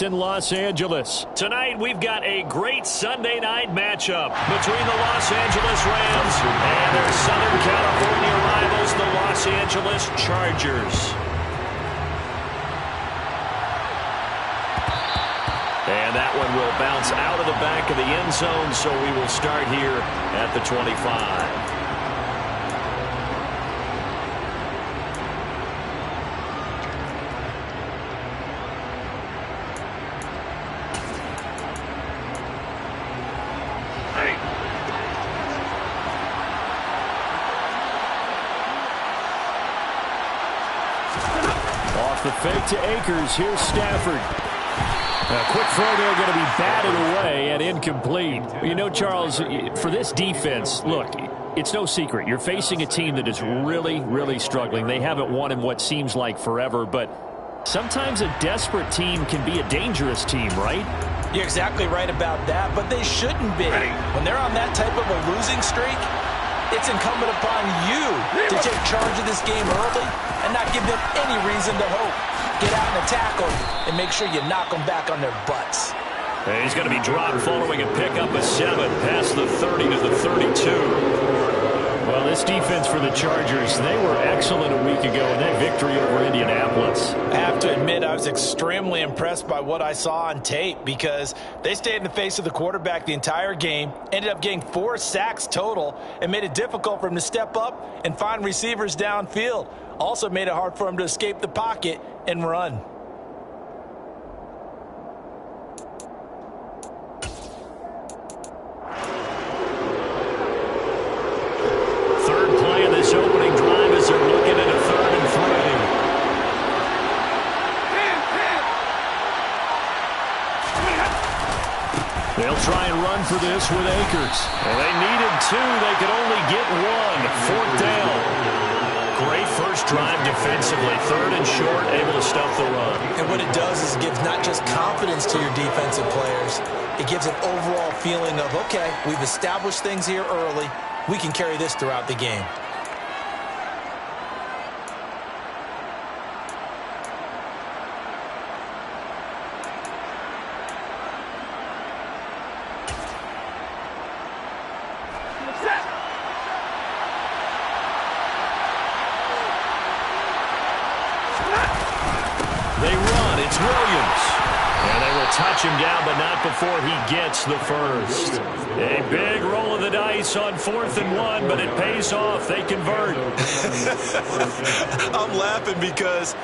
In Los Angeles. Tonight, we've got a great Sunday night matchup between the Los Angeles Rams and their Southern California rivals, the Los Angeles Chargers. And that one will bounce out of the back of the end zone, so we will start here at the 25. The fake to Akers. Here's Stafford. A quick throw there, going to be batted away and incomplete. You know, Charles, for this defense, look, it's no secret. You're facing a team that is really, really struggling. They haven't won in what seems like forever, but sometimes a desperate team can be a dangerous team, right? You're exactly right about that, but they shouldn't be. When they're on that type of a losing streak, it's incumbent upon you to take charge of this game early and not give them any reason to hope. Get out and attack them and make sure you knock them back on their butts. And he's going to be dropped following a pickup of 7 past the 30 to the 32. Well, this defense for the Chargers, they were excellent a week ago in that victory over Indianapolis. I have to admit, I was extremely impressed by what I saw on tape because they stayed in the face of the quarterback the entire game, ended up getting 4 sacks total, and made it difficult for him to step up and find receivers downfield. Also made it hard for him to escape the pocket and run. Opening drive as they're looking at a 3rd and 3. They'll try and run for this with Akers. And they needed 2. They could only get 1. 4th down. Great first drive defensively. 3rd and short, able to stuff the run. And what it does is it gives not just confidence to your defensive players, it gives an overall feeling of, okay, we've established things here early. We can carry this throughout the game. It's Williams. And they will touch him down, but not before he gets the first. A big roll of the dice on 4th and 1, but it pays off. They convert. I'm laughing because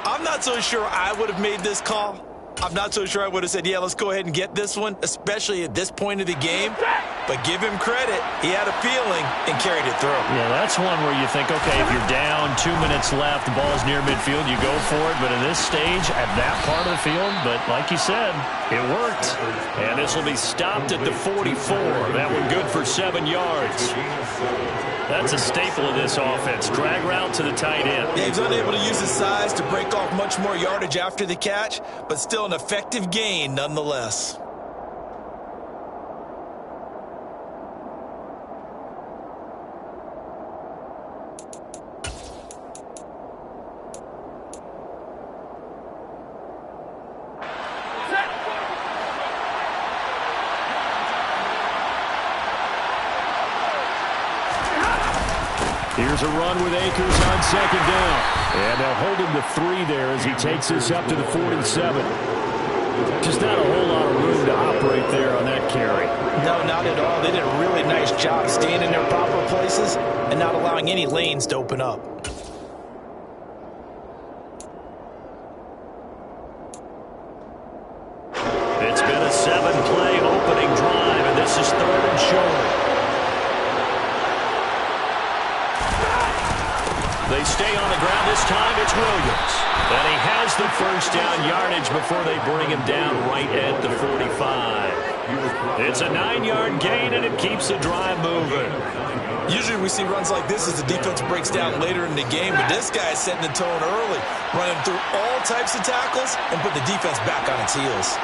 I'm not so sure I would have made this call. I'm not so sure I would have said, yeah, let's go ahead and get this one, especially at this point of the game. But give him credit. He had a feeling and carried it through. Yeah, that's one where you think, okay, if you're down, 2 minutes left, the ball's near midfield, you go for it. But in this stage, at that part of the field, but like you said, it worked. And this will be stopped at the 44. That one good for 7 yards. That's a staple of this offense. Drag route to the tight end. Yeah, he's unable to use his size to break off much more yardage after the catch, but still an effective gain nonetheless. Here's a run with Akers on 2nd down. And they'll hold him to 3 there as he takes this up to the 47. Just not a whole lot of room to operate there on that carry. No, not at all. They did a really nice job staying in their proper places and not allowing any lanes to open up. It's been a 7-play opening drive, and this is 3rd and short. They stay on the ground this time. It's Williams. And he has the first down yardage before they bring him down right at the 45. It's a 9-yard gain, and it keeps the drive moving. Usually we see runs like this as the defense breaks down later in the game, but this guy is setting the tone early, running through all types of tackles and put the defense back on its heels.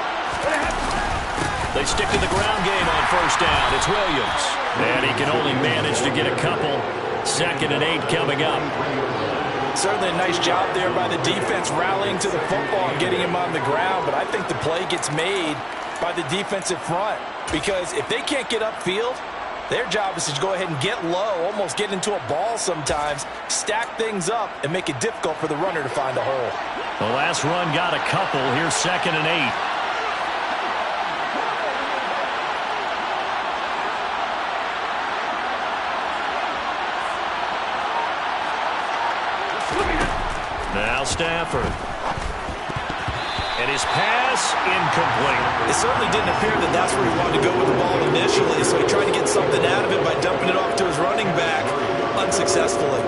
They stick to the ground game on first down. It's Williams. And he can only manage to get a couple. 2nd and 8 coming up. Certainly a nice job there by the defense rallying to the football and getting him on the ground, but I think the play gets made by the defensive front because if they can't get upfield, their job is to go ahead and get low, almost get into a ball sometimes, stack things up, and make it difficult for the runner to find a hole. The last run got a couple. Here's 2nd and 8. Now Stafford. And his pass incomplete. It certainly didn't appear that that's where he wanted to go with the ball initially, so he tried to get something out of it by dumping it off to his running back unsuccessfully.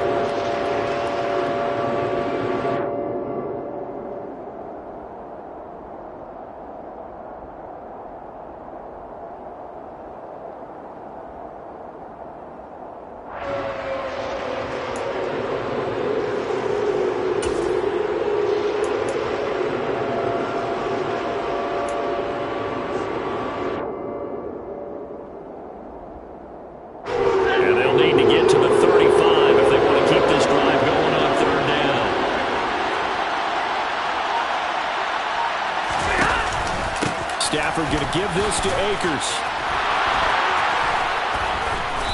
Stafford going to give this to Akers.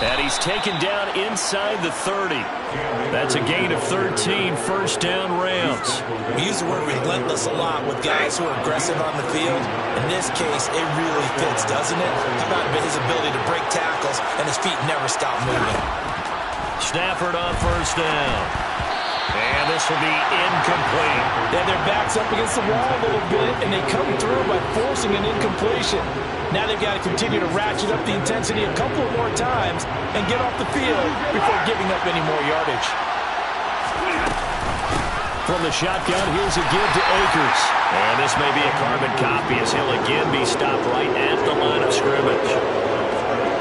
And he's taken down inside the 30. That's a gain of 13, first down Rams. We use the word relentless a lot with guys who are aggressive on the field. In this case, it really fits, doesn't it? How about his ability to break tackles and his feet never stop moving? Stafford on first down. And this will be incomplete. Yeah, their back's up against the wall a little bit, and they come through by forcing an incompletion. Now they've got to continue to ratchet up the intensity a couple of more times and get off the field before giving up any more yardage. From the shotgun, here's a give to Akers. And this may be a carbon copy as he'll again be stopped right at the line of scrimmage.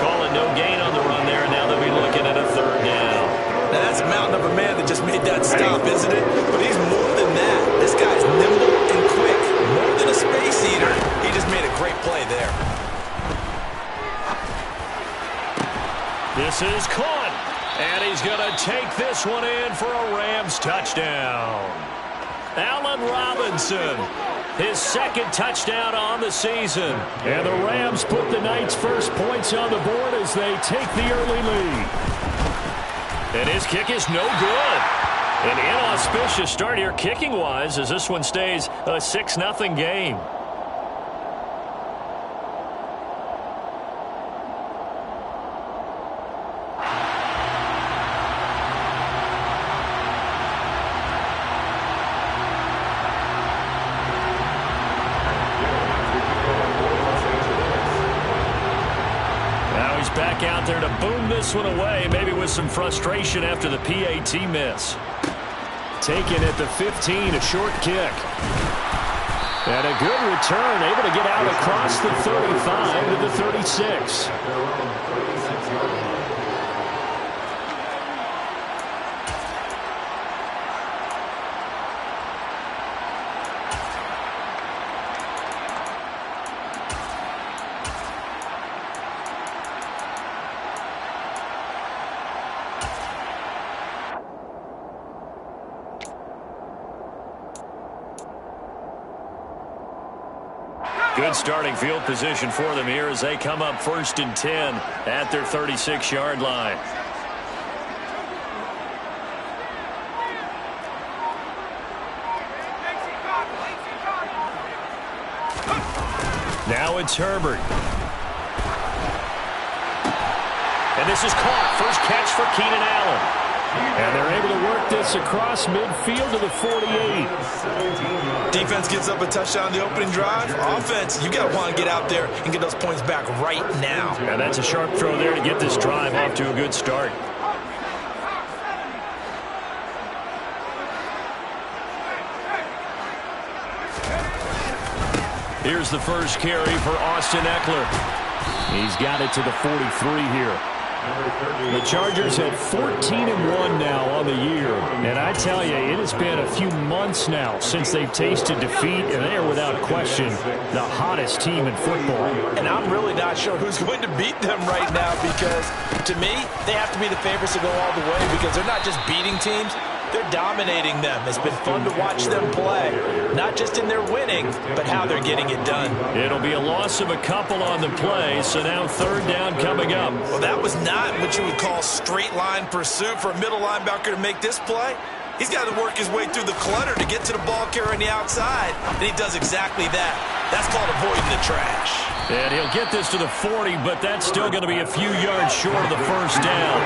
Calling no gain on the run there, and now they'll be looking at a third down. Now, that's a mountain of a man that just made that stop, isn't it? But he's more than that. This guy's nimble and quick. More than a space eater. He just made a great play there. This is caught. And he's going to take this one in for a Rams touchdown. Allen Robinson, his 2nd touchdown on the season. And the Rams put the night's first points on the board as they take the early lead. And his kick is no good. An inauspicious start here kicking-wise as this one stays a 6-0 game. Back out there to boom this one away, maybe with some frustration after the PAT miss. Taken at the 15, a short kick. And a good return, able to get out across the 35 to the 36. Good starting field position for them here as they come up 1st and 10 at their 36-yard line. Now it's Herbert. And this is caught. First catch for Keenan Allen. And they're able to work this across midfield to the 48. Defense gets up a touchdown on the opening drive. Offense, you got to want to get out there and get those points back right now. And that's a sharp throw there to get this drive off to a good start. Here's the first carry for Austin Eckler. He's got it to the 43 here. The Chargers have 14-1 now on the year. And I tell you, it has been a few months now since they've tasted defeat, and they are without question the hottest team in football. And I'm really not sure who's going to beat them right now because, to me, they have to be the favorites to go all the way because they're not just beating teams, They're dominating them. It's been fun to watch them play, not just in their winning, but how they're getting it done. It'll be a loss of a couple on the play, so now third down coming up. Well, that was not what you would call straight line pursuit for a middle linebacker to make this play. He's got to work his way through the clutter to get to the ball carrier on the outside, and he does exactly that. That's called avoiding the trash. And he'll get this to the 40, but that's still going to be a few yards short of the first down.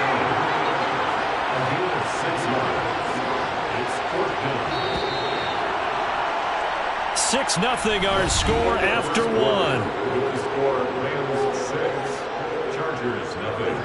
6-0 our score after one. Score, Rams 6, Chargers nothing.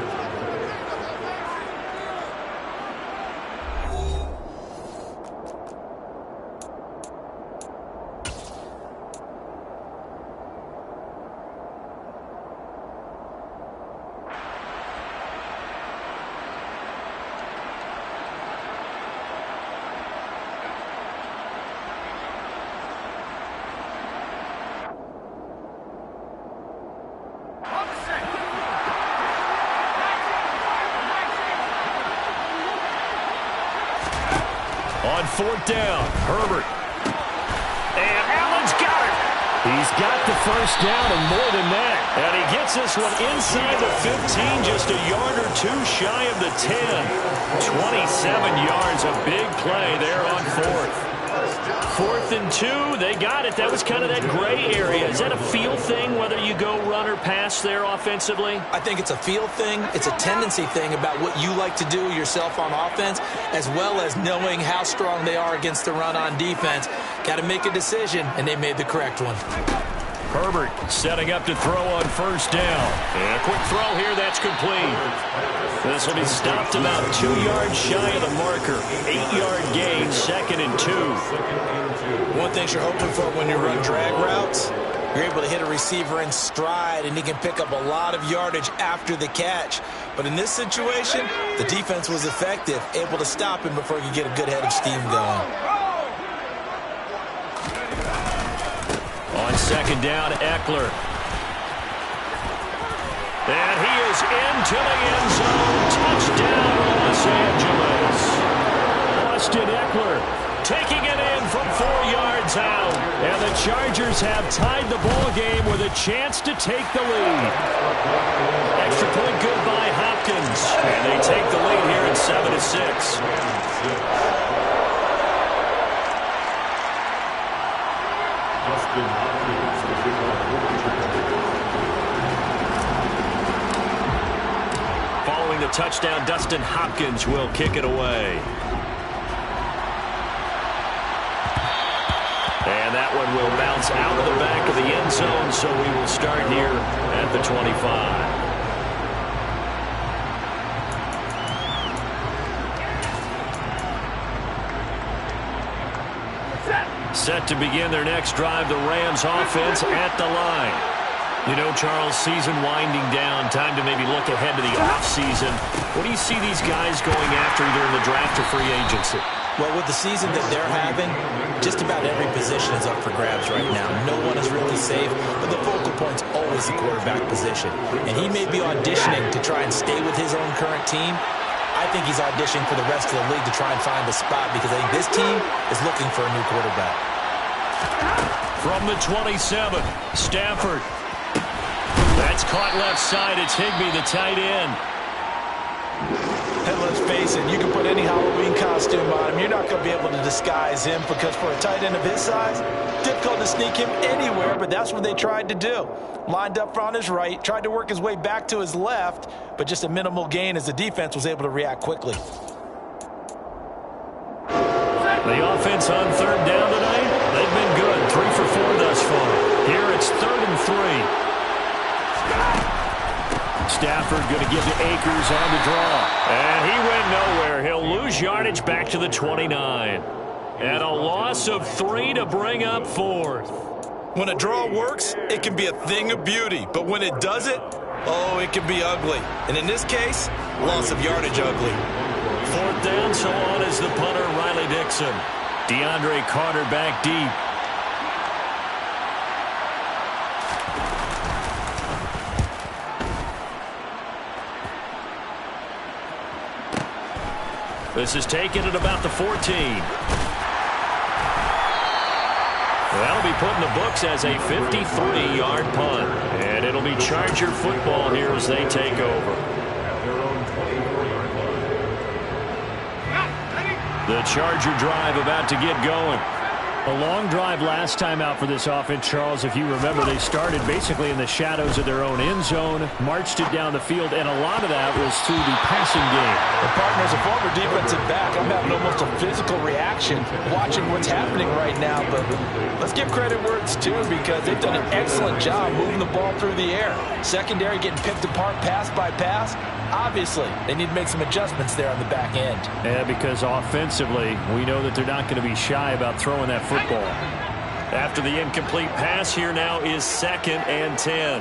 On fourth down, Herbert. And Allen's got it. He's got the first down and more than that. And he gets this one inside the 15, just a yard or two shy of the 10. 27 yards, a big play there on fourth. 4th and 2, they got it. That was kind of that gray area. Is that a feel thing, whether you go run or pass there offensively? I think it's a feel thing. It's a tendency thing about what you like to do yourself on offense, as well as knowing how strong they are against the run on defense. Got to make a decision, and they made the correct one. Herbert setting up to throw on first down. And a quick throw here, that's complete. This will be stopped about 2 yards shy of the marker. 8-yard gain, 2nd and 2. One thing you're hoping for when you run drag routes, you're able to hit a receiver in stride, and he can pick up a lot of yardage after the catch. But in this situation, the defense was effective, able to stop him before he could get a good head of steam going. On second down, Eckler. And he is into the end zone. Touchdown, Los Angeles. Austin Eckler taking it in from 4 yards out. And the Chargers have tied the ball game with a chance to take the lead. Extra point good by Hopkins. And they take the lead here at 7-6. Following the touchdown, Dustin Hopkins will kick it away. And that one will bounce out of the back of the end zone, so we will start here at the 25. Set to begin their next drive, the Rams offense at the line. You know, Charles, season winding down, time to maybe look ahead to the offseason. What do you see these guys going after either in the draft or free agency? Well, with the season that they're having, just about every position is up for grabs right now. No one is really safe, but the focal point's always the quarterback position. And he may be auditioning to try and stay with his own current team. I think he's auditioning for the rest of the league to try and find a spot because I think this team is looking for a new quarterback. From the 27, Stafford. That's caught left side. It's Higbee, the tight end. And let's face it, you can put any Halloween costume on him. You're not going to be able to disguise him because for a tight end of his size, difficult to sneak him anywhere, but that's what they tried to do. Lined up on his right, tried to work his way back to his left, but just a minimal gain as the defense was able to react quickly. The offense on third down tonight, they've been good. 3 for 4 thus far. Here it's 3rd and 3. Stafford going to give to Akers on the draw. And he went nowhere. He'll lose yardage back to the 29. And a loss of 3 to bring up 4th. When a draw works, it can be a thing of beauty. But when it doesn't, oh, it can be ugly. And in this case, loss of yardage ugly. 4th down, so on is the punter, Riley Dixon. DeAndre Carter back deep. This is taken at about the 14. That'll be put in the books as a 53-yard punt. And it'll be Charger football here as they take over. The Charger drive about to get going. A long drive last time out for this offense, Charles. If you remember, they started basically in the shadows of their own end zone, marched it down the field, and a lot of that was through the passing game. The partner, as a former defensive back, I'm having almost a physical reaction watching what's happening right now. But let's give credit where it's due, because they've done an excellent job moving the ball through the air. Secondary getting picked apart pass by pass. Obviously, they need to make some adjustments there on the back end. Yeah, because offensively, we know that they're not going to be shy about throwing that football. After the incomplete pass, here now is 2nd and 10.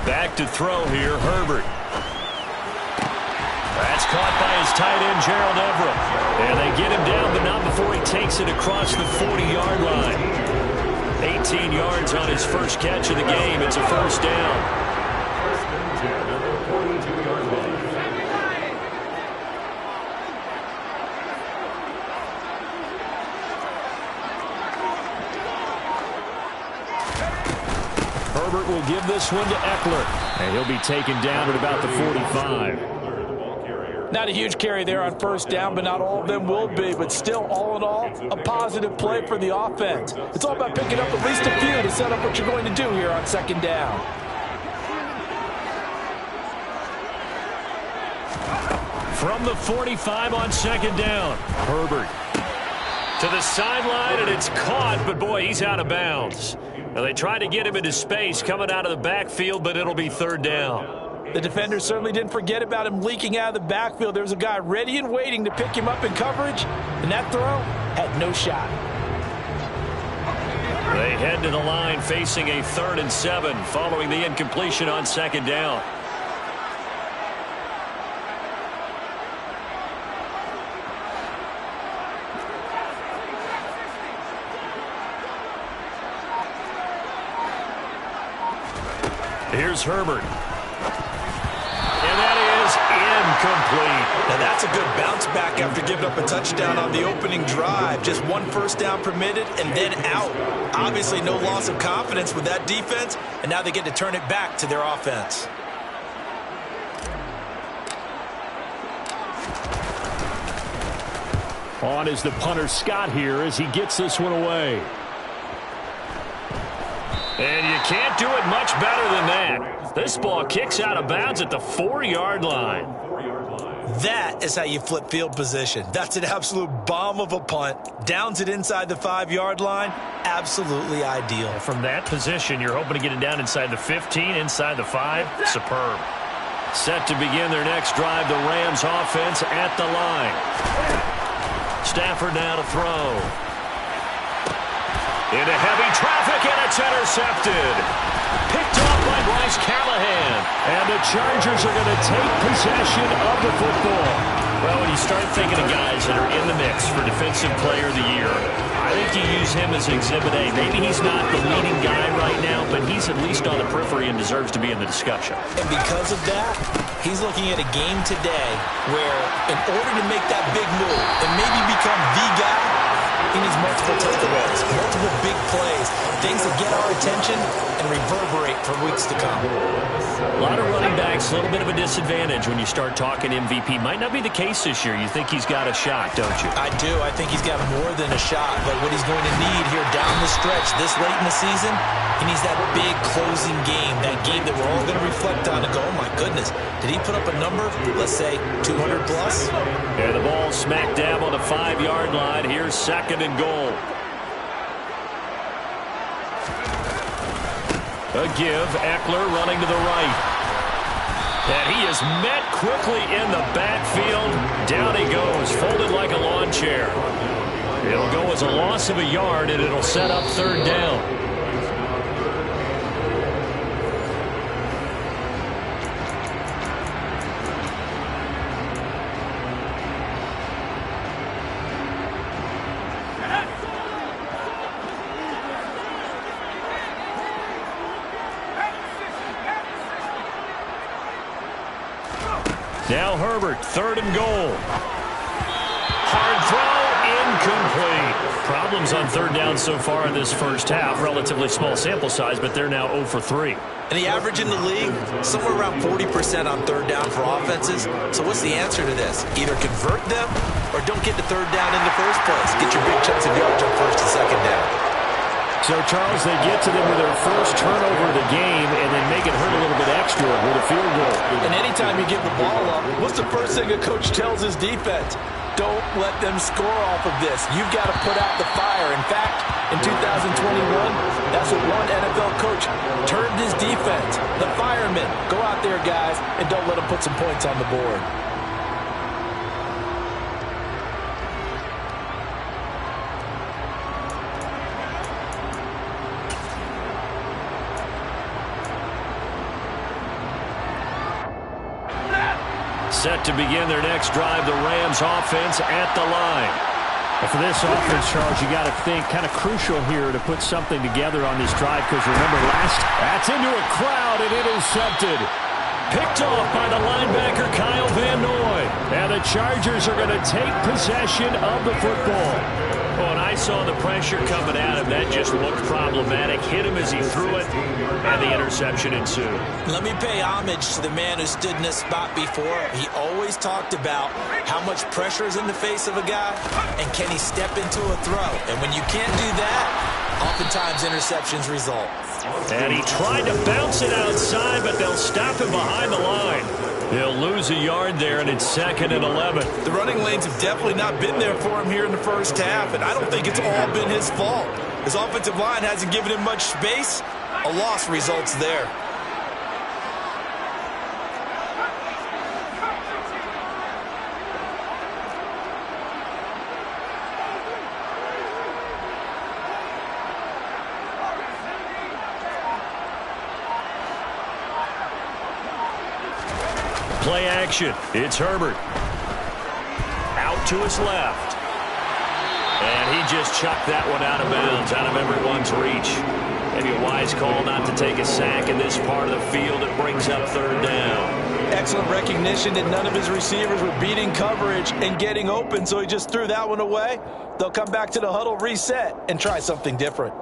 Back to throw here, Herbert. That's caught by his tight end, Gerald Everett. And they get him down, but not before he takes it across the 40-yard line. 18 yards on his first catch of the game. It's a first down. Herbert will give this one to Eckler. And he'll be taken down at about the 45. Not a huge carry there on first down, but not all of them will be. But still, all in all, a positive play for the offense. It's all about picking up at least a few to set up what you're going to do here on 2nd down. From the 45 on 2nd down, Herbert to the sideline, and it's caught, but boy, he's out of bounds. Now, they tried to get him into space coming out of the backfield, but it'll be 3rd down. The defender certainly didn't forget about him leaking out of the backfield. There was a guy ready and waiting to pick him up in coverage, and that throw had no shot. They head to the line facing a 3rd and 7 following the incompletion on 2nd down. Here's Herbert. Incomplete. Now that's a good bounce back after giving up a touchdown on the opening drive. Just 1 first down permitted and then out. Obviously no loss of confidence with that defense, and now they get to turn it back to their offense. On is the punter Scott here as he gets this one away. And you can't do it much better than that. This ball kicks out of bounds at the 4-yard line. That is how you flip field position. That's an absolute bomb of a punt. Downs it inside the 5-yard line. Absolutely ideal. From that position, you're hoping to get it down inside the 15, inside the 5. Superb. Set to begin their next drive, the Rams offense at the line. Stafford now to throw. Into heavy traffic, and it's intercepted. Picked off by Bryce Callahan. And the Chargers are going to take possession of the football. Well, when you start thinking of guys that are in the mix for Defensive Player of the Year, I think you use him as Exhibit A. Maybe he's not the leading guy right now, but he's at least on the periphery and deserves to be in the discussion. And because of that, he's looking at a game today where in order to make that big move and maybe become the guy, he needs multiple takeaways, multiple big plays, things that get our attention and reverberate for weeks to come. A lot of running backs, a little bit of a disadvantage when you start talking MVP. Might not be the case this year. You think he's got a shot, don't you? I do. I think he's got more than a shot. But what he's going to need here down the stretch this late in the season, he needs that big closing game, that game that we're all going to reflect on and go, oh, my goodness, did he put up a number, let's say, 200 plus? Yeah, the ball smack dab on the 5-yard line. Here's 2nd and goal. A give, Eckler running to the right. And he is met quickly in the backfield. Down he goes, folded like a lawn chair. It'll go as a loss of a yard, and it'll set up 3rd down. Now Herbert, 3rd and goal. Hard throw, incomplete. Problems on 3rd down so far in this first half. Relatively small sample size, but they're now 0 for 3. And the average in the league, somewhere around 40% on 3rd down for offenses. So what's the answer to this? Either convert them or don't get to 3rd down in the first place. Get your big chunks of yardage on 1st and 2nd down. So, Charles, they get to them with their first turnover of the game and then make it hurt a little bit extra with a field goal. And anytime you give the ball up, what's the first thing a coach tells his defense? Don't let them score off of this. You've got to put out the fire. In fact, in 2021, that's what one NFL coach turned his defense. The firemen. Go out there, guys, and don't let them put some points on the board. Set to begin their next drive, the Rams offense at the line. And for this offense, Charles, you got to think kind of crucial here to put something together on this drive because remember that's into a crowd and intercepted. Picked off by the linebacker Kyle Van Noy. And the Chargers are going to take possession of the football. Oh, and I saw the pressure coming at him. That just looked problematic. Hit him as he threw it, and the interception ensued. Let me pay homage to the man who stood in this spot before. He always talked about how much pressure is in the face of a guy, and can he step into a throw. And when you can't do that, oftentimes interceptions result. And he tried to bounce it outside, but they'll stop him behind the line. They'll lose a yard there, and it's 2nd and 11. The running lanes have definitely not been there for him here in the first half, and I don't think it's all been his fault. His offensive line hasn't given him much space. A loss results there. Play action. It's Herbert. Out to his left. And he just chucked that one out of bounds, out of everyone's reach. Maybe a wise call not to take a sack in this part of the field. It brings up 3rd down. Excellent recognition that none of his receivers were beating coverage and getting open, so he just threw that one away. They'll come back to the huddle, reset, and try something different.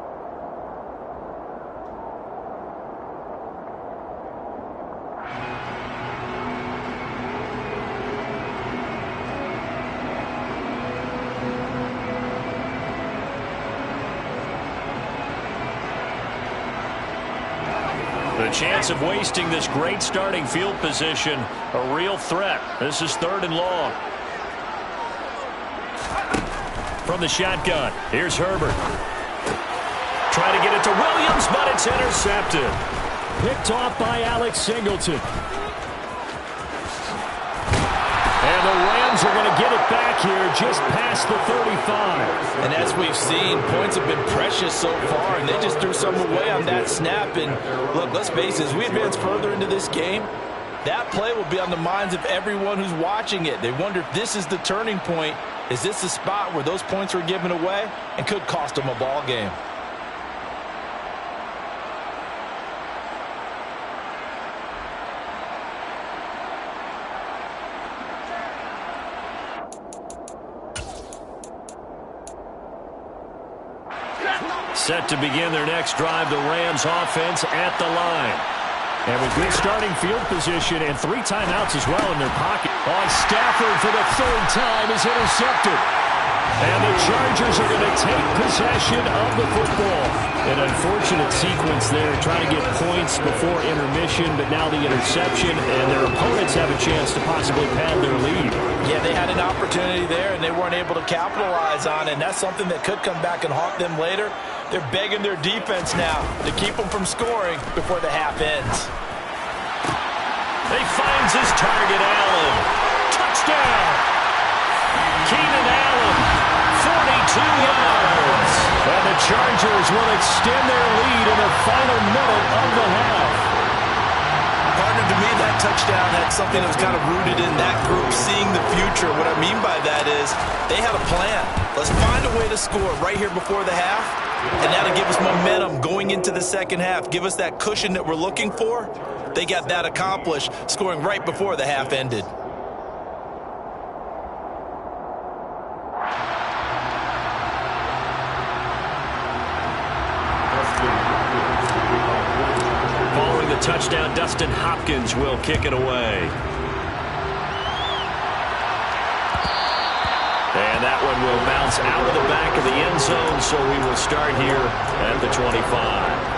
The chance of wasting this great starting field position, a real threat. This is 3rd and long. From the shotgun, here's Herbert. Try to get it to Williams, but it's intercepted. Picked off by Alex Singleton. And the Rams are going to get it back here just past the 35. And as we've seen, points have been precious so far, and they just threw some away on that snap. And look, let's face it, as we advance further into this game, that play will be on the minds of everyone who's watching it. They wonder if this is the turning point. Is this the spot where those points were given away and could cost them a ball game? Set to begin their next drive, the Rams offense at the line. And with good starting field position and 3 timeouts as well in their pocket. Stafford for the 3rd time is intercepted. And the Chargers are going to take possession of the football. An unfortunate sequence there, trying to get points before intermission, but now the interception, and their opponents have a chance to possibly pad their lead. Yeah, they had an opportunity there, and they weren't able to capitalize on it, and that's something that could come back and haunt them later. They're begging their defense now to keep them from scoring before the half ends. He finds his target, Allen. Touchdown! Keenan Allen, 42 yards. And the Chargers will extend their lead in the final minute of the half. Partner, to me, that touchdown had something that was kind of rooted in that group seeing the future. What I mean by that is they had a plan. Let's find a way to score right here before the half, and that'll give us momentum going into the second half. Give us that cushion that we're looking for. They got that accomplished, scoring right before the half ended. the touchdown, Dustin Hopkins will kick it away. And that one will bounce out of the back of the end zone, so we will start here at the 25.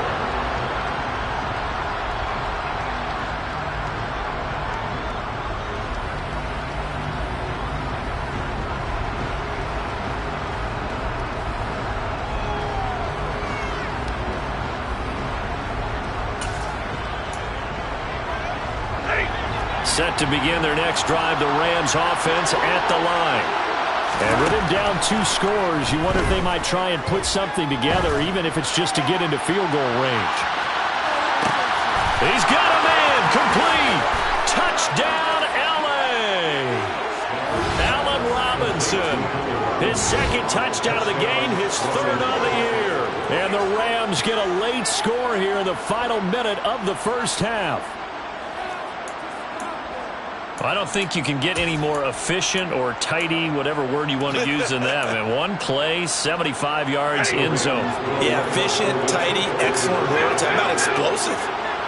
Set to begin their next drive, the Rams offense at the line. And with him down 2 scores, you wonder if they might try and put something together, even if it's just to get into field goal range. He's got a man, complete. Touchdown, L.A. Allen Robinson, his second touchdown of the game, his third of the year. And the Rams get a late score here in the final minute of the first half. I don't think you can get any more efficient or tidy, whatever word you want to use in that. And one play, 75 yards in zone. Yeah, efficient, tidy, excellent words. How about explosive?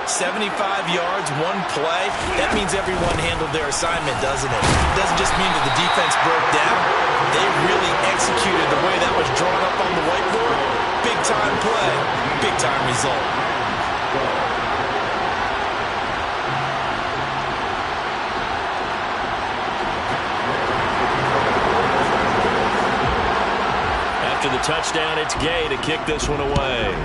75 yards, one play. That means everyone handled their assignment, doesn't it? It doesn't just mean that the defense broke down. They really executed the way that was drawn up on the whiteboard. Big-time play, big-time result. After the touchdown, it's Gay to kick this one away.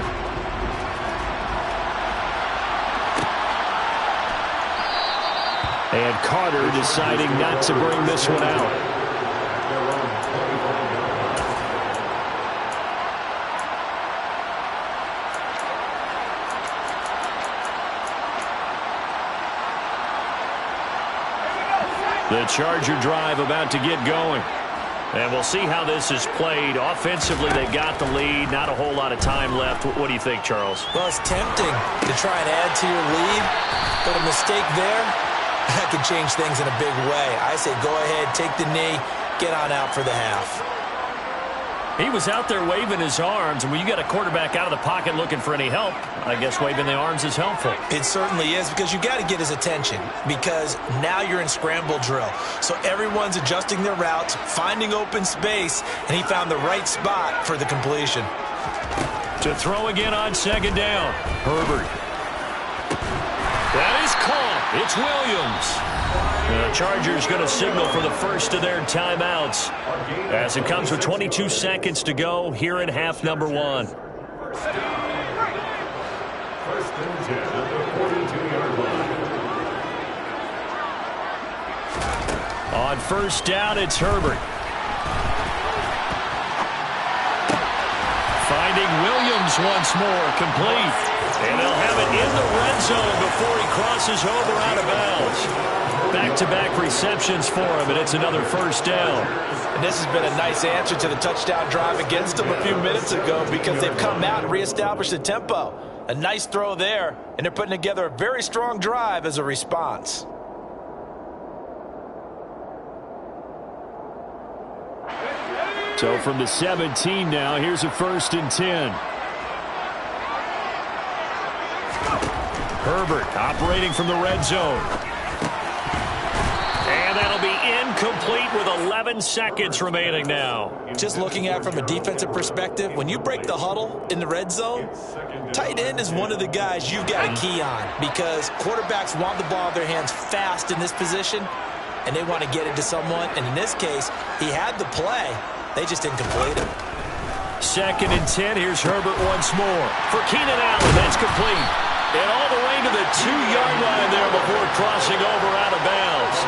And Carter deciding not to bring this one out. The Charger drive about to get going. And we'll see how this is played. Offensively, they've got the lead. Not a whole lot of time left. What do you think, Charles? Well, it's tempting to try and add to your lead, but a mistake there, that could change things in a big way. I say go ahead, take the knee, get on out for the half. He was out there waving his arms, and when you got a quarterback out of the pocket looking for any help, I guess waving the arms is helpful. It certainly is, because you got to get his attention, because now you're in scramble drill. So everyone's adjusting their routes, finding open space, and he found the right spot for the completion. To throw again on second down, Herbert. That is caught. It's Williams. The Chargers going to signal for the first of their timeouts as it comes with 22 seconds to go here in half number 1. First and 10 at the 42-yard line. On first down, it's Herbert. Finding Williams once more, complete. And they'll have it in the red zone before he crosses over out of bounds. Back-to-back receptions for him, and it's another first down. And this has been a nice answer to the touchdown drive against them a few minutes ago, because they've come out and reestablished the tempo. A nice throw there, and they're putting together a very strong drive as a response. So from the 17 now, here's a first and 10. Herbert operating from the red zone. And that'll be incomplete with 11 seconds remaining now. Just looking at it from a defensive perspective, when you break the huddle in the red zone, tight end is one of the guys you've got to key on, because quarterbacks want the ball in their hands fast in this position, and they want to get it to someone. And in this case, he had the play. They just didn't complete it. Second and 10. Here's Herbert once more. For Keenan Allen, that's complete. And all the way to the 2-yard line there before crossing over out of bounds.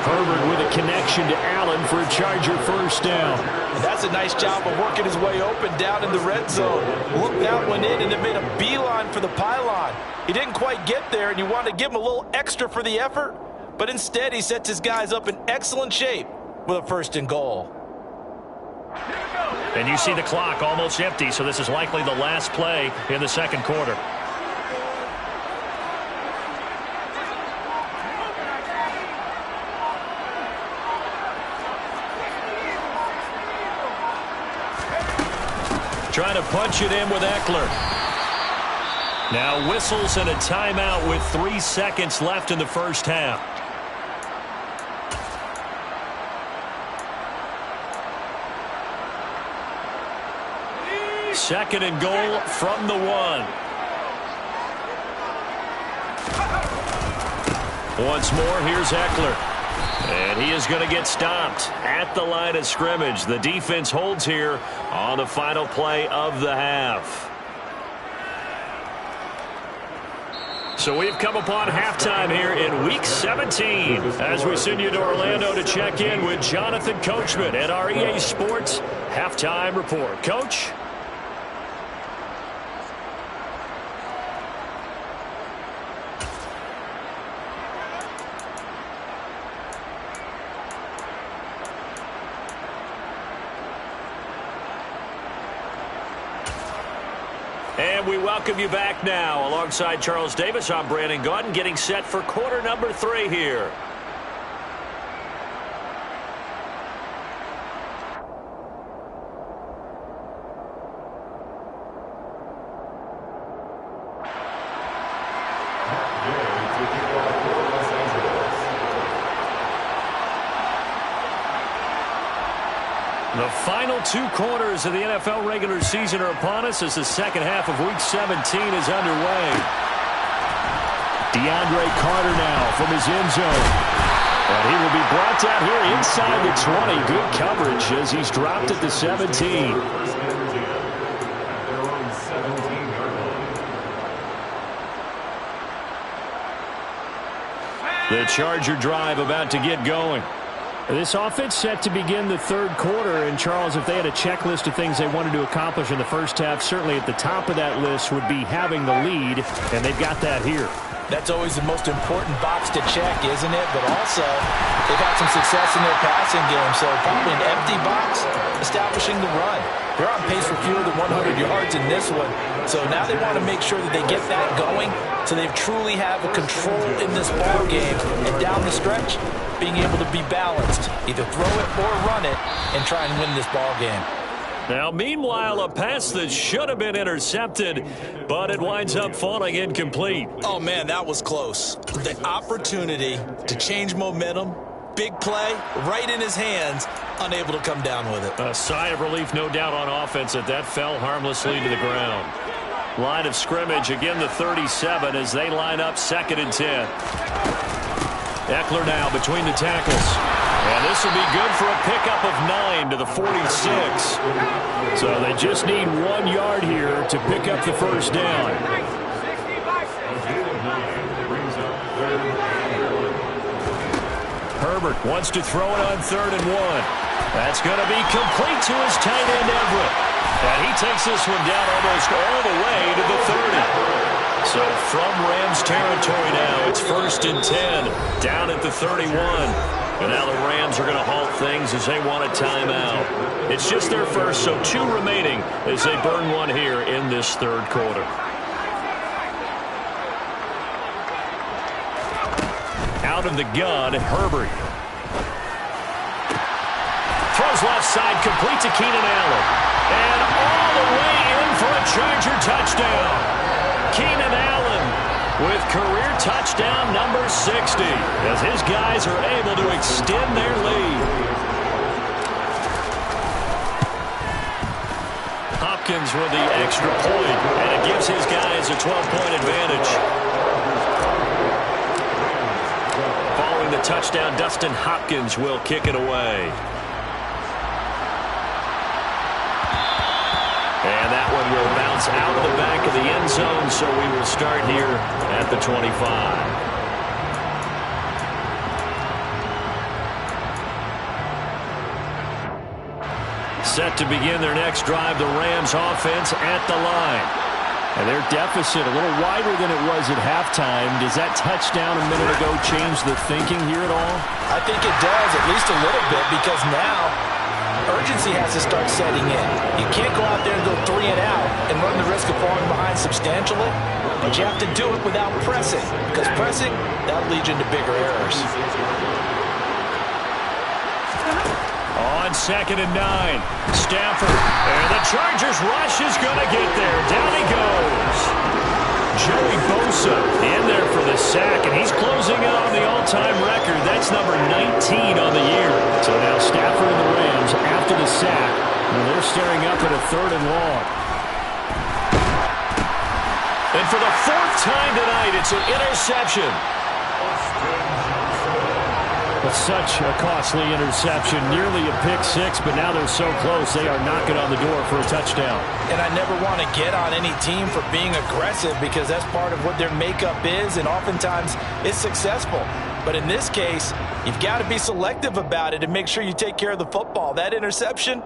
Herbert with a connection to Allen for a Charger first down. And that's a nice job of working his way open down in the red zone. Looked that one in and then made a beeline for the pylon. He didn't quite get there, and you wanted to give him a little extra for the effort. But instead, he sets his guys up in excellent shape with a first and goal. And you see the clock almost empty, so this is likely the last play in the second quarter. Trying to punch it in with Eckler. Now whistles and a timeout with 3 seconds left in the first half. Second and goal from the 1. Once more, here's Eckler. And he is going to get stopped at the line of scrimmage. The defense holds here on the final play of the half. So we've come upon halftime here in Week 17 as we send you to Orlando to check in with Jonathan Coachman at our EA Sports Halftime Report. Coach? And we welcome you back now. Alongside Charles Davis, I'm Brandon Gaudin, getting set for quarter number 3 here. The final 2 quarters of the NFL regular season are upon us as the second half of Week 17 is underway. DeAndre Carter now from his end zone. And he will be brought down here inside the 20. Good coverage as he's dropped at the 17. The Charger drive about to get going. This offense set to begin the third quarter, and Charles, if they had a checklist of things they wanted to accomplish in the first half, certainly at the top of that list would be having the lead, and they've got that here. That's always the most important box to check, isn't it? But also, they've had some success in their passing game, so probably an empty box, establishing the run. They're on pace for fewer than 100 yards in this one, so now they want to make sure that they get that going so they truly have a control in this ball game, and down the stretch, being able to be balanced, either throw it or run it, and try and win this ball game. Now, meanwhile, a pass that should have been intercepted, but it winds up falling incomplete. Oh, man, that was close. The opportunity to change momentum, big play, right in his hands, unable to come down with it. A sigh of relief, no doubt, on offense that fell harmlessly to the ground. Line of scrimmage, again the 37 as they line up 2nd and 10. Eckler now between the tackles. And this will be good for a pickup of 9 to the 46. So they just need 1 yard here to pick up the first down. Herbert wants to throw it on 3rd and 1. That's going to be complete to his tight end Everett. And he takes this one down almost all the way to the 30. So from Rams territory now, it's 1st and 10, down at the 31. And now the Rams are going to halt things as they want a timeout. It's just their first, so 2 remaining as they burn 1 here in this third quarter. Out of the gun, Herbert. Throws left side, complete to Keenan Allen. And all the way in for a Charger touchdown. Keenan Allen with career touchdown number 60 as his guys are able to extend their lead. Hopkins with the extra point, and it gives his guys a 12-point advantage. Following the touchdown, Dustin Hopkins will kick it away. And that one will bounce out of the back of the end zone, so we will start here at the 25. Set to begin their next drive, the Rams offense at the line. And their deficit a little wider than it was at halftime. Does that touchdown a minute ago change the thinking here at all? I think it does, at least a little bit, because now urgency has to start setting in. You can't go out there and go 3 and out and run the risk of falling behind substantially, but you have to do it without pressing, because pressing, that'll lead you into bigger errors. On 2nd and 9, Stafford, and the Chargers rush is going to get there. Down he goes. Joey Bosa in there for the sack, and he's closing in on the all-time record. That's number 19 on the year. So now Stafford and the Rams after the sack. And they're staring up at a 3rd and long. And for the 4th time tonight, it's an interception. Such a costly interception, nearly a pick-6, but now they're so close they are knocking on the door for a touchdown. And I never want to get on any team for being aggressive because that's part of what their makeup is, and oftentimes it's successful. But in this case, you've got to be selective about it and make sure you take care of the football. That interception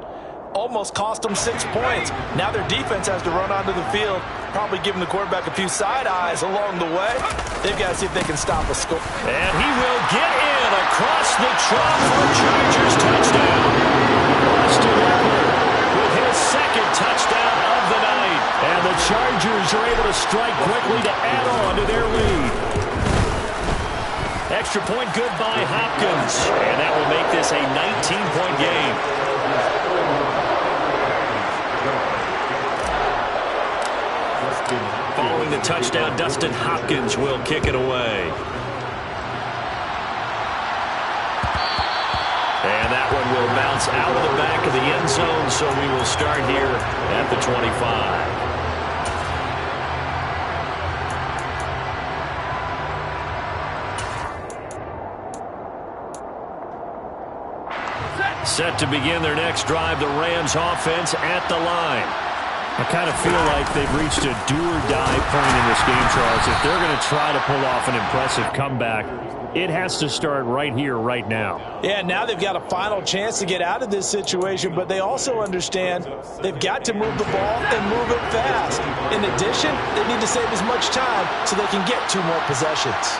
almost cost them 6 points. Now their defense has to run onto the field, probably giving the quarterback a few side eyes along the way. They've got to see if they can stop a score. And he will get in across the trunk for a Chargers touchdown. Austin Ekeler with his 2nd touchdown of the night. And the Chargers are able to strike quickly to add on to their lead. Extra point good by Hopkins. And that will make this a 19-point game. Following the touchdown, Dustin Hopkins will kick it away. And that one will bounce out of the back of the end zone, so we will start here at the 25. Set to begin their next drive, the Rams offense at the line. I kind of feel like they've reached a do-or-die point in this game, Charles. If they're going to try to pull off an impressive comeback, it has to start right here, right now. Yeah, now they've got a final chance to get out of this situation, but they also understand they've got to move the ball and move it fast. In addition, they need to save as much time so they can get 2 more possessions.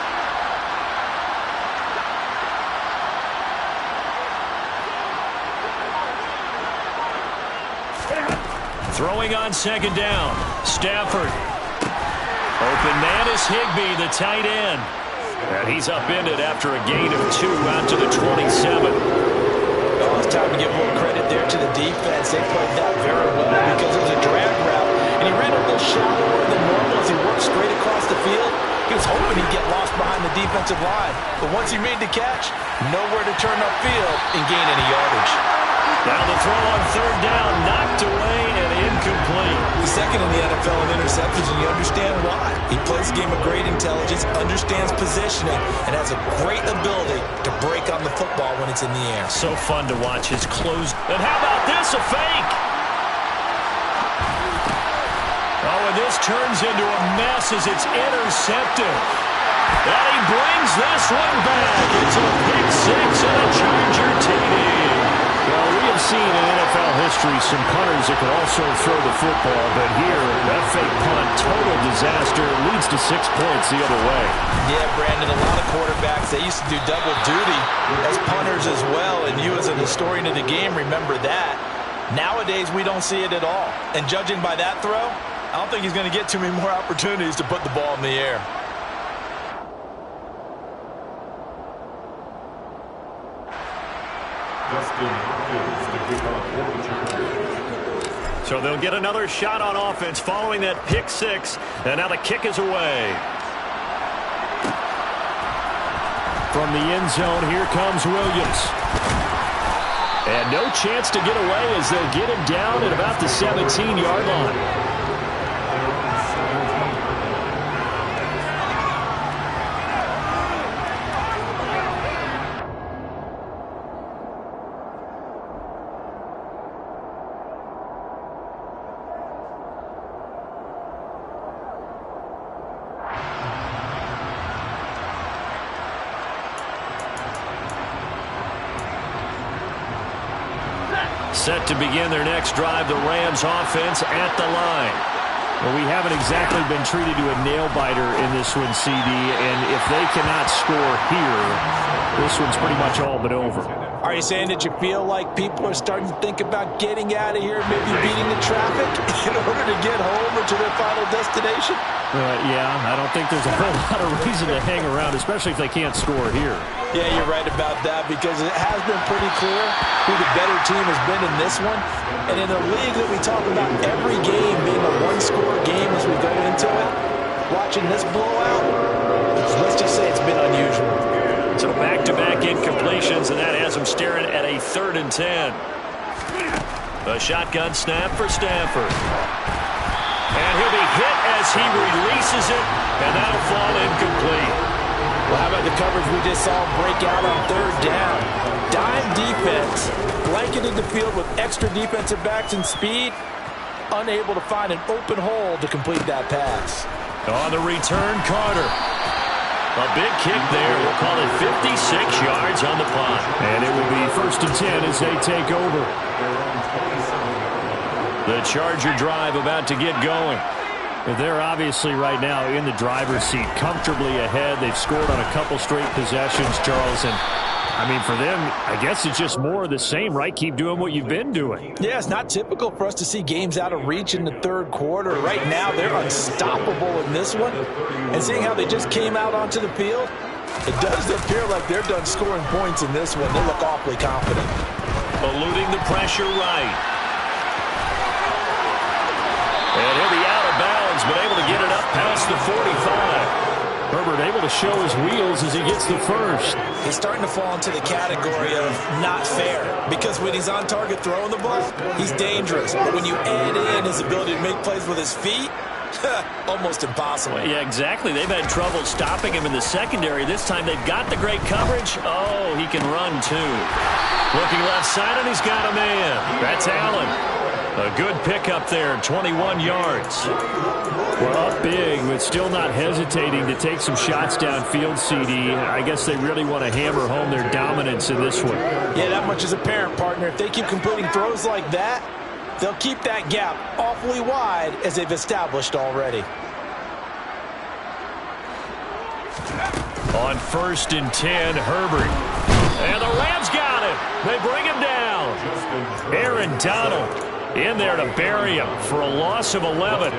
Throwing on 2nd down. Stafford. Open man is Higbee, the tight end. And he's upended after a gain of 2 out to the 27. Oh, it's time to give more credit there to the defense. They played that very well because it was a drag route. And he ran a little shallower than normal as he worked straight across the field. He was hoping he'd get lost behind the defensive line. But once he made the catch, nowhere to turn upfield and gain any yardage. Now the throw on 3rd down, knocked away and incomplete. He's 2nd in the NFL in interceptions, and you understand why. He plays a game of great intelligence, understands positioning, and has a great ability to break on the football when it's in the air. So fun to watch his close. And how about this, a fake? Oh, and this turns into a mess as it's intercepted. And he brings this one back. It's a pick-6 and a Charger TD. Well, we have seen in NFL history some punters that can also throw the football, but here, that fake punt, total disaster, leads to 6 points the other way. Yeah, Brandon, a lot of quarterbacks, they used to do double duty as punters as well, and you as an historian of the game remember that. Nowadays, we don't see it at all. And judging by that throw, I don't think he's going to get too many more opportunities to put the ball in the air. So they'll get another shot on offense following that pick-6, and now the kick is away. From the end zone, here comes Williams. And no chance to get away as they'll get him down at about the 17-yard line. Set to begin their next drive, the Rams offense at the line. Well, we haven't exactly been treated to a nail-biter in this one, CD, and if they cannot score here, this one's pretty much all but over. Are you saying that you feel like people are starting to think about getting out of here, maybe beating the traffic in order to get home or to their final destination? Yeah, I don't think there's a whole lot of reason to hang around, especially if they can't score here. Yeah, you're right about that because it has been pretty clear who the better team has been in this one. And in a league that we talk about every game being a one-score game as we go into it, watching this blowout, let's just say it's been unusual. So back-to-back incompletions, and that has him staring at a 3rd and 10. A shotgun snap for Stafford. And he'll be hit as he releases it, and that'll fall incomplete. Well, how about the coverage we just saw break out on 3rd down? Dime defense, blanketed the field with extra defensive backs and speed, unable to find an open hole to complete that pass. On the return, Carter. A big kick there. We'll call it 56 yards on the punt. And it will be 1st and 10 as they take over. The Charger drive about to get going. They're obviously right now in the driver's seat, comfortably ahead. They've scored on a couple straight possessions, Charles. And, I mean, for them, I guess it's just more of the same, right? Keep doing what you've been doing. Yeah, it's not typical for us to see games out of reach in the 3rd quarter. Right now, they're unstoppable in this one. And seeing how they just came out onto the field, it does appear like they're done scoring points in this one. They look awfully confident. Eluding the pressure right. And he'll be out of bounds, but able to get it up past the 45. Herbert able to show his wheels as he gets the first. He's starting to fall into the category of not fair, because when he's on target throwing the ball, he's dangerous. But when you add in his ability to make plays with his feet, almost impossible. Well, yeah, exactly. They've had trouble stopping him in the secondary. This time they've got the great coverage. Oh, he can run too. Looking left side, and he's got a man. That's Allen. A good pickup there, 21 yards. Well, up big, but still not hesitating to take some shots downfield, CD. I guess they really want to hammer home their dominance in this one. Yeah, that much is apparent, partner. If they keep completing throws like that, they'll keep that gap awfully wide as they've established already. On 1st and 10, Herbert. And the Rams got him. They bring him down. Aaron Donald in there to bury him for a loss of 11.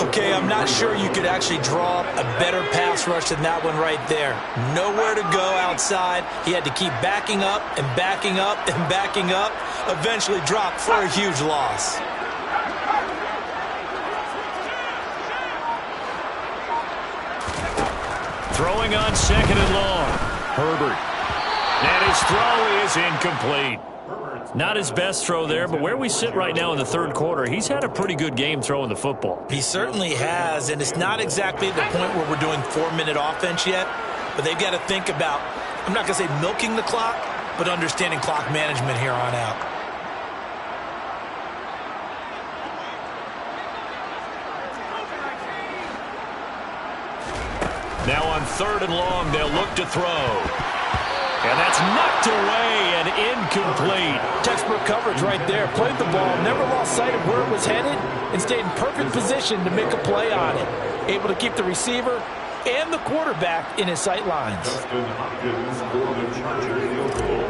Okay, I'm not sure you could actually draw up a better pass rush than that one right there. Nowhere to go outside. He had to keep backing up and backing up and backing up. Eventually dropped for a huge loss. Throwing on 2nd and long. Herbert. And his throw is incomplete. Not his best throw there, but where we sit right now in the 3rd quarter, he's had a pretty good game throwing the football. He certainly has, and it's not exactly the point where we're doing 4-minute offense yet, but they've got to think about, I'm not going to say milking the clock, but understanding clock management here on out. Now on 3rd and long, they'll look to throw. And that's knocked away and incomplete. Textbook coverage right there. Played the ball, never lost sight of where it was headed, and stayed in perfect position to make a play on it. Able to keep the receiver and the quarterback in his sight lines. Justin Hopkins for the Charger field goal.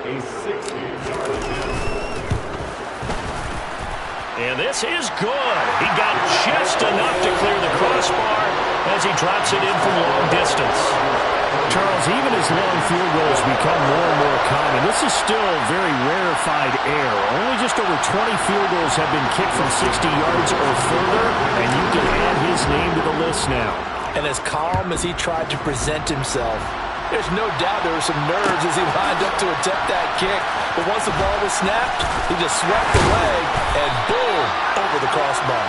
A 60-yard attempt. And this is good. He got just enough to clear the crossbar as he drops it in from long distance. Charles, even as long field goals become more and more common, this is still very rarefied air. Only just over 20 field goals have been kicked from 60 yards or further, and you can add his name to the list now. And as calm as he tried to present himself, there's no doubt there were some nerves as he lined up to attempt that kick. But once the ball was snapped, he just swept away and boom, over the crossbar.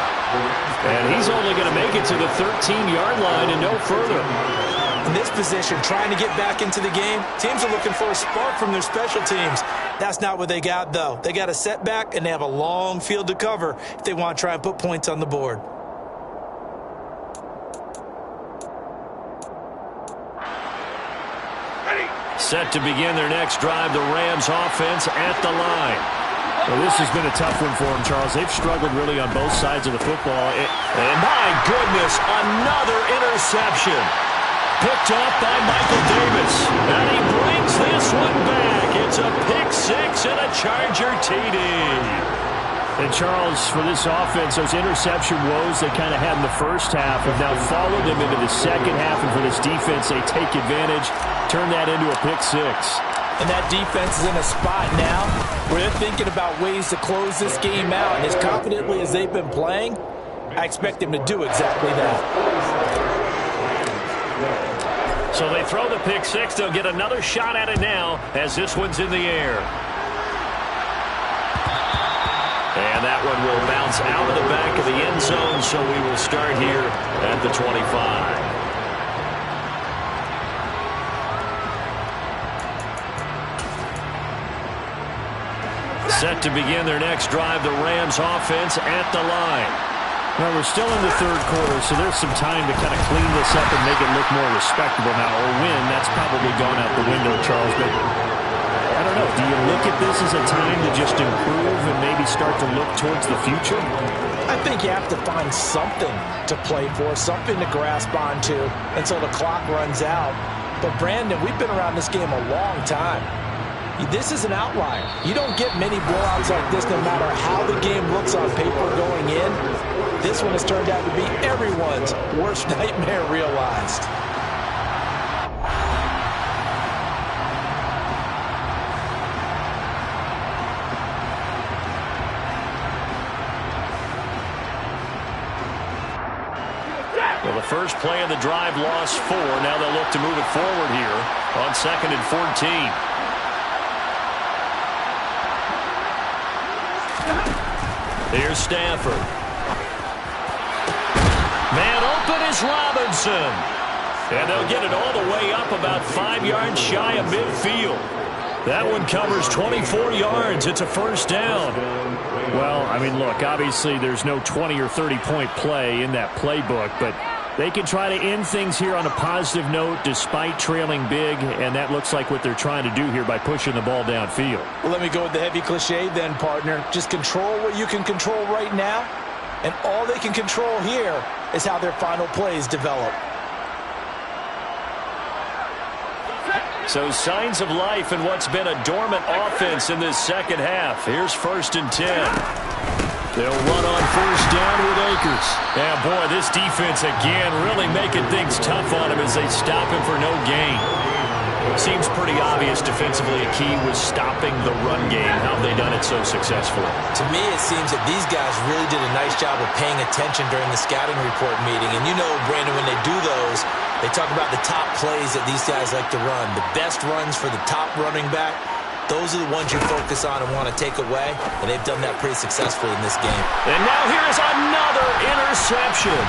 And he's only going to make it to the 13-yard line and no further. In this position, trying to get back into the game, teams are looking for a spark from their special teams. That's not what they got, though. They got a setback, and they have a long field to cover if they want to try and put points on the board. Set to begin their next drive, the Rams offense at the line. Well, this has been a tough one for them, Charles. They've struggled really on both sides of the football. And my goodness, another interception. Picked off by Michael Davis. And he brings this one back. It's a pick six and a Charger TD. And Charles, for this offense, those interception woes they kind of had in the first half have now followed them into the second half. And for this defense, they take advantage, turn that into a pick six. And that defense is in a spot now where they're thinking about ways to close this game out. And as confidently as they've been playing, I expect him to do exactly that. So they throw the pick six. They'll get another shot at it now as this one's in the air. And that one will bounce out of the back of the end zone, so we will start here at the 25. Set to begin their next drive, the Rams offense at the line. Well, we're still in the third quarter, so there's some time to kind of clean this up and make it look more respectable now. Or win, that's probably gone out the window, Charles. But I don't know. Do you look at this as a time to just improve and maybe start to look towards the future? I think you have to find something to play for, something to grasp onto until the clock runs out. But, Brandon, we've been around this game a long time. This is an outlier. You don't get many blowouts like this no matter how the game looks on paper going in. This one has turned out to be everyone's worst nightmare realized. Well, the first play of the drive lost 4. Now they'll look to move it forward here on 2nd and 14. Here's Stafford. Man open is Robinson. And they'll get it all the way up about 5 yards shy of midfield. That one covers 24 yards. It's a first down. Well, I mean, look, obviously there's no 20 or 30-point play in that playbook, but they can try to end things here on a positive note despite trailing big, and that looks like what they're trying to do here by pushing the ball downfield. Well, let me go with the heavy cliche then, partner. Just control what you can control right now, and all they can control here is how their final plays develop. So signs of life in what's been a dormant offense in this second half. Here's 1st and 10. They'll run on first down with Akers. Yeah, boy, this defense again really making things tough on him as they stop him for no gain. Seems pretty obvious defensively a key was stopping the run game. How have they done it so successfully? To me, it seems that these guys really did a nice job of paying attention during the scouting report meeting. And you know, Brandon, when they do those, they talk about the top plays that these guys like to run. The best runs for the top running back. Those are the ones you focus on and want to take away, and they've done that pretty successfully in this game. And now here's another interception.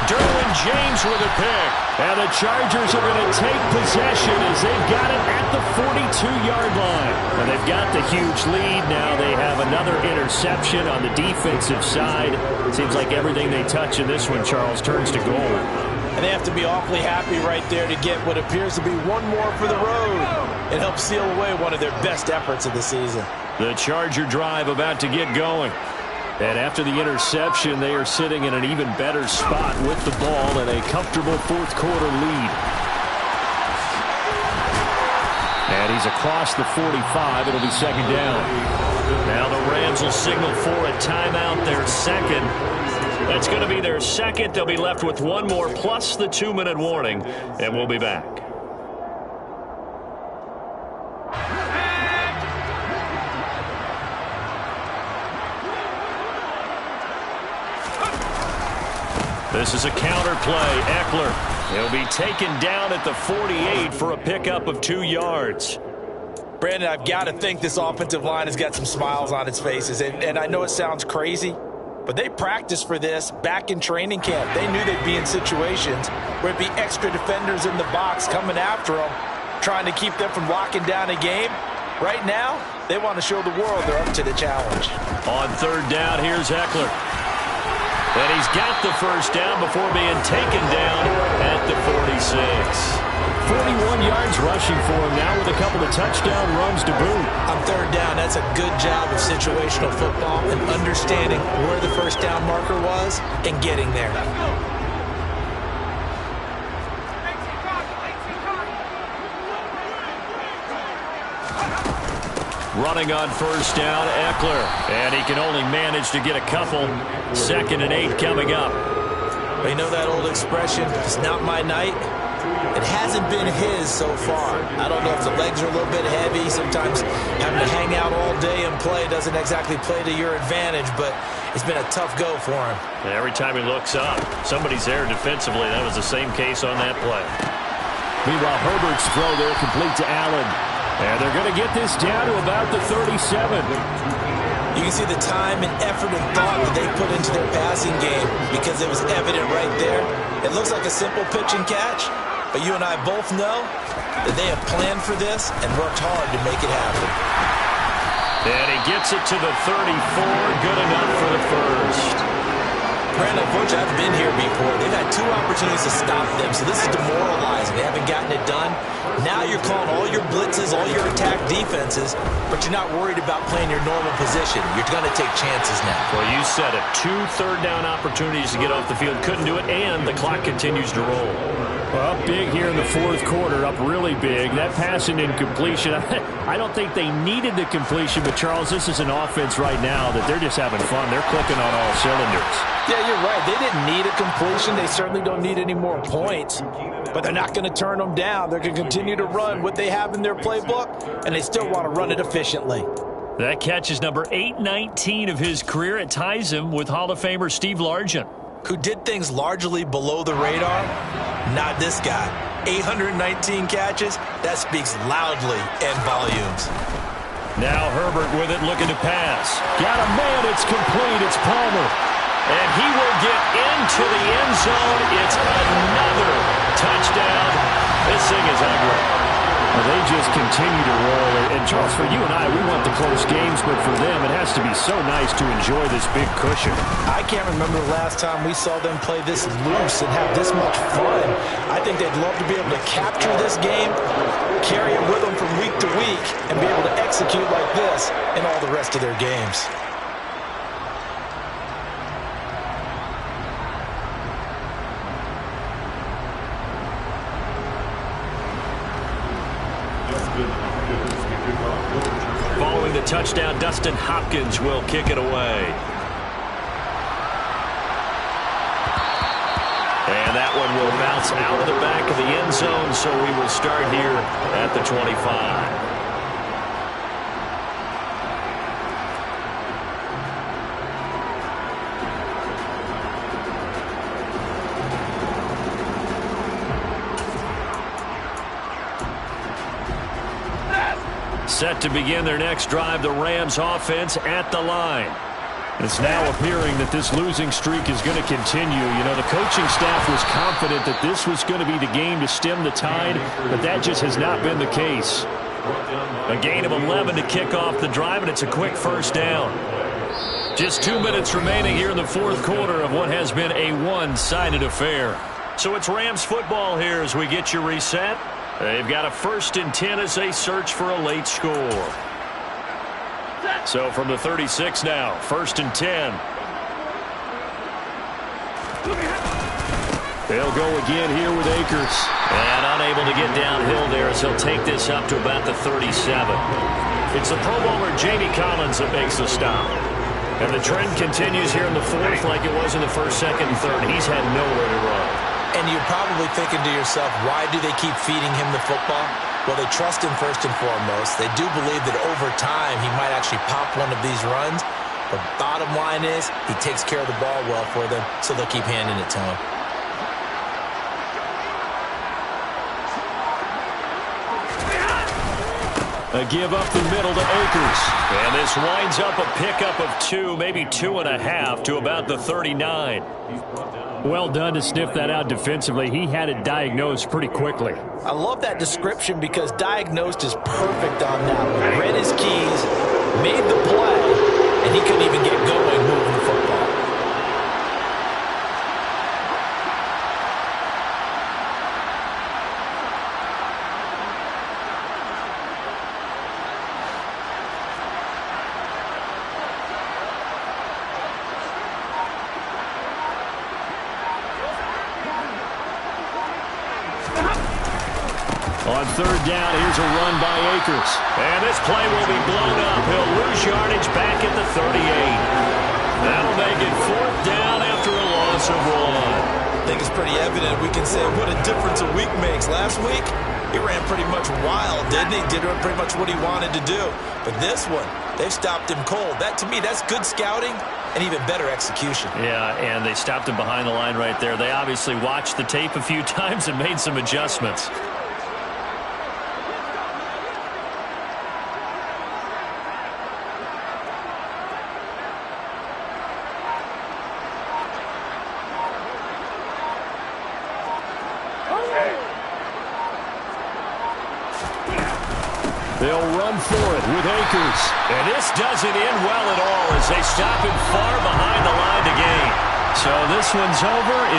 Derwin James with a pick. And the Chargers are going to take possession as they've got it at the 42-yard line. And they've got the huge lead. Now they have another interception on the defensive side. It seems like everything they touch in this one, Charles, turns to gold. And they have to be awfully happy right there to get what appears to be one more for the road and help seal away one of their best efforts of the season. The Charger drive about to get going. And after the interception, they are sitting in an even better spot with the ball and a comfortable fourth quarter lead. And he's across the 45. It'll be second down. Now the Rams will signal for a timeout, their second. That's going to be their second. They'll be left with one more plus the 2-minute warning, and we'll be back. This is a counter play. Eckler. He'll be taken down at the 48 for a pickup of 2 yards. Brandon, I've got to think this offensive line has got some smiles on its faces. And I know it sounds crazy, but they practiced for this back in training camp. They knew they'd be in situations where it'd be extra defenders in the box coming after them, trying to keep them from locking down a game. Right now, they want to show the world they're up to the challenge. On third down, here's Eckler. And he's got the first down before being taken down at the 46. 41 yards rushing for him now with a couple of touchdown runs to boot. On third down, that's a good job of situational football and understanding where the first down marker was and getting there. Running on first down, Eckler. And he can only manage to get a couple. 2nd and 8 coming up. But you know that old expression, it's not my night. It hasn't been his so far. I don't know if the legs are a little bit heavy. Sometimes having to hang out all day and play doesn't exactly play to your advantage, but it's been a tough go for him. And every time he looks up, somebody's there defensively. That was the same case on that play. Meanwhile, Herbert's throw there complete to Allen. And they're going to get this down to about the 37. You can see the time and effort and thought that they put into their passing game because it was evident right there. It looks like a simple pitch and catch, but you and I both know that they have planned for this and worked hard to make it happen. And he gets it to the 34. Good enough for the first. Brandon, unfortunately, I've been here before. They've had 2 opportunities to stop them, so this is demoralizing. They haven't gotten it done. Now you're calling all your blitzes, all your attack defenses, but you're not worried about playing your normal position. You're going to take chances now. Well, you said it. 2 third-down opportunities to get off the field. Couldn't do it, and the clock continues to roll. Well, up big here in the fourth quarter, up really big. That passing incompletion, I don't think they needed the completion, but, Charles, this is an offense right now that they're just having fun. They're clicking on all cylinders. Yeah, you're right. They didn't need a completion. They certainly don't need any more points, but they're not going to turn them down. They're going to continue to run what they have in their playbook, and they still want to run it efficiently. That catch is number 819 of his career. It ties him with Hall of Famer Steve Largent, who did things largely below the radar. Not this guy. 819 catches, that speaks loudly in volumes. Now Herbert with it, looking to pass. Got a man, it's complete, it's Palmer. And he will get into the end zone. It's another touchdown. This thing is ugly. Well, they just continue to roll. And, Charles, for you and I, we want the close games, but for them, it has to be so nice to enjoy this big cushion. I can't remember the last time we saw them play this loose and have this much fun. I think they'd love to be able to capture this game, carry it with them from week to week, and be able to execute like this in all the rest of their games. Following the touchdown, Dustin Hopkins will kick it away. And that one will bounce out of the back of the end zone, so we will start here at the 25. Set to begin their next drive, the Rams offense at the line. It's now appearing that this losing streak is going to continue. You know, the coaching staff was confident that this was going to be the game to stem the tide, but that just has not been the case. A gain of 11 to kick off the drive, and it's a quick first down. Just 2 minutes remaining here in the fourth quarter of what has been a one-sided affair. So it's Rams football here as we get you reset. They've got a 1st and 10 as they search for a late score. So from the 36 now, 1st and 10. They'll go again here with Akers. And unable to get downhill there as he'll take this up to about the 37. It's the Pro Bowler Jamie Collins that makes the stop. And the trend continues here in the fourth like it was in the first, second, and third. He's had nowhere to run. And you're probably thinking to yourself, why do they keep feeding him the football? Well, they trust him first and foremost. They do believe that over time he might actually pop one of these runs. But bottom line is he takes care of the ball well for them, so they'll keep handing it to him. A give up the middle to Akers. And this winds up a pickup of 2, maybe 2.5 to about the 39. Well done to sniff that out defensively. He had it diagnosed pretty quickly. I love that description because diagnosed is perfect on that. Read his keys, made the play, and he couldn't even get going moving the football. On 3rd down, here's a run by Akers. And this play will be blown up. He'll lose yardage back at the 38. That'll make it 4th down after a loss of 1. think it's pretty evident. We can say what a difference a week makes. Last week, he ran pretty much wild, didn't he? Did pretty much what he wanted to do. But this one, they've stopped him cold. That, to me, that's good scouting and even better execution. Yeah, and they stopped him behind the line right there. They obviously watched the tape a few times and made some adjustments. They'll run for it with Akers. And this doesn't end well at all as they stop him far behind the line to gain. So this one's over.